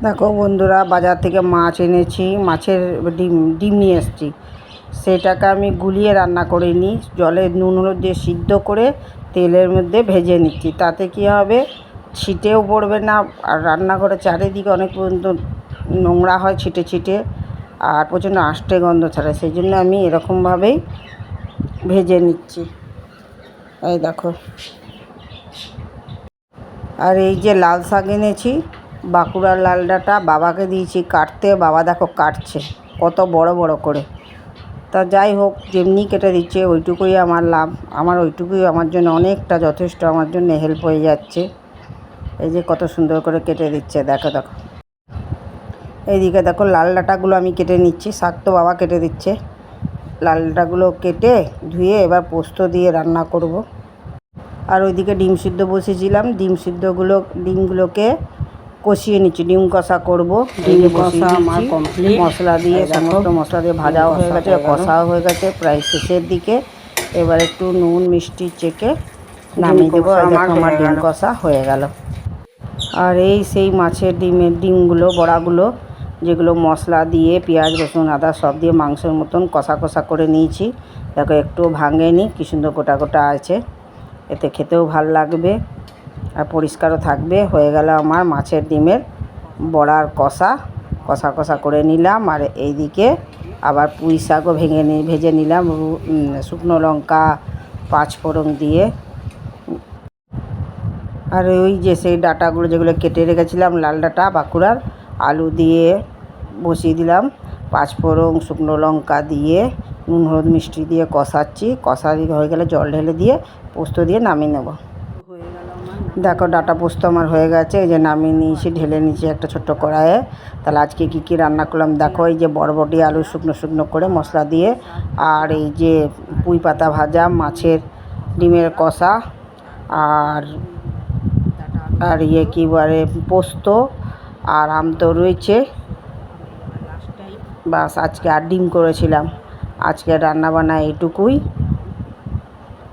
দেখো বন্ধুরা, বাজার থেকে মাছ এনেছি, মাছের ডিম ডিম নিয়ে এসেছি। সেটাকে আমি গুলিয়ে রান্না করে নিই, জলে নুন হলুদ দিয়ে সিদ্ধ করে তেলের মধ্যে ভেজে নিচ্ছি। তাতে কী হবে, ছিটেও পড়বে না, আর রান্নাঘরে চারিদিকে অনেক পর্যন্ত নোংরা হয় ছিটে ছিটে, আর প্রচণ্ড আষ্টে গন্ধ ছাড়ে। সেই জন্য আমি এরকমভাবেই ভেজে নিচ্ছি। এই দেখো, আর এই যে লাল শাক এনেছি, বাঁকুড়ার লাল ডাঁটা, বাবাকে দিয়েছি কাটতে। বাবা দেখো কাটছে কত বড় বড় করে। তা যাই হোক, যেমনি কেটে দিচ্ছে ওইটুকুই আমার লাভ, আমার ওইটুকুই আমার জন্য অনেকটা যথেষ্ট, আমার জন্য হেল্প হয়ে যাচ্ছে। এই যে কত সুন্দর করে কেটে দিচ্ছে, দেখো দেখো। এইদিকে দেখো লাল ডাঁটাগুলো আমি কেটে নিচ্ছি, শাক তো বাবা কেটে দিচ্ছে। লাল ডাঁটাগুলো কেটে ধুয়ে এবার পোস্ত দিয়ে রান্না করব। আর ওইদিকে ডিম সিদ্ধ বসিয়েছিলাম, ডিমগুলোকে কষিয়ে নিচ্ছি, ডিম কষা করব। ডিম কষা আমার কমপ্লিট, মশলা দিয়ে সমস্ত মশলা দিয়ে ভাজাও হয়ে গেছে, কষাও হয়ে গেছে প্রায় শেষের দিকে। এবার একটু নুন মিষ্টি চেখে নামিয়ে দেবো। আমার ডিম কষা হয়ে গেল। আর এই সেই মাছের ডিমগুলো বড়াগুলো, যেগুলো মশলা দিয়ে পেঁয়াজ রসুন আদা সব দিয়ে মাংসের মতন কষা কষা করে নিয়েছি। দেখো একটু ভাঙেনি, কি সুন্দর গোটা গোটা আছে। এতে খেতেও ভাল লাগবে আর পরিষ্কারও থাকবে। হয়ে গেল আমার মাছের ডিমের বড়ার কষা, কষা কষা করে নিলাম। আর এইদিকে আবার পুঁই শাকও ভেজে নিলাম, শুকনো লঙ্কা পাঁচফোড়ন দিয়ে। আর ওই যে সেই ডাঁটাগুলো যেগুলো কেটে রেখেছিলাম, লাল ডাঁটা বাঁকুড়ার, আলু দিয়ে বসিয়ে দিলাম। পাঁচফোড়ন শুকনো লঙ্কা দিয়ে নুন হলুদ মিষ্টি দিয়ে কষাচ্ছি। কষা হয়ে গেলে জল ঢেলে দিয়ে পোস্ত দিয়ে নামিয়ে নেব। দেখো ডাঁটা পোস্ত আমার হয়ে গেছে, এই যে নামিয়ে নিয়েছি, ঢেলে নিয়েছি একটা ছোট্ট কড়াইয়ে। তাহলে আজকে কী রান্না করলাম দেখো, এই যে বরবটি আলু শুকনো শুকনো করে মশলা দিয়ে, আর এই যে পুঁই পাতা ভাজা, মাছের ডিমের কষা, আর আর কী বলে পোস্ত, আর আম তো রয়েছে। বাস, আজকে আর ডিম করেছিলাম। আজকে রান্নাবান্না এইটুকুই।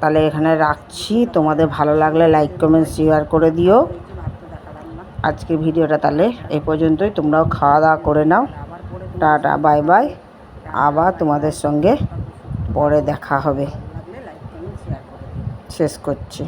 তাহলে এখানে রাখছি। তোমাদের ভালো লাগলে লাইক কমেন্ট শেয়ার করে দিও। আজকে ভিডিওটা তাহলে এই পর্যন্তই। তোমরাও খাওয়া দাওয়া করে নাও। Tata, bye bye. আবার তোমাদের সঙ্গে পরে দেখা হবে। শেষ করছি।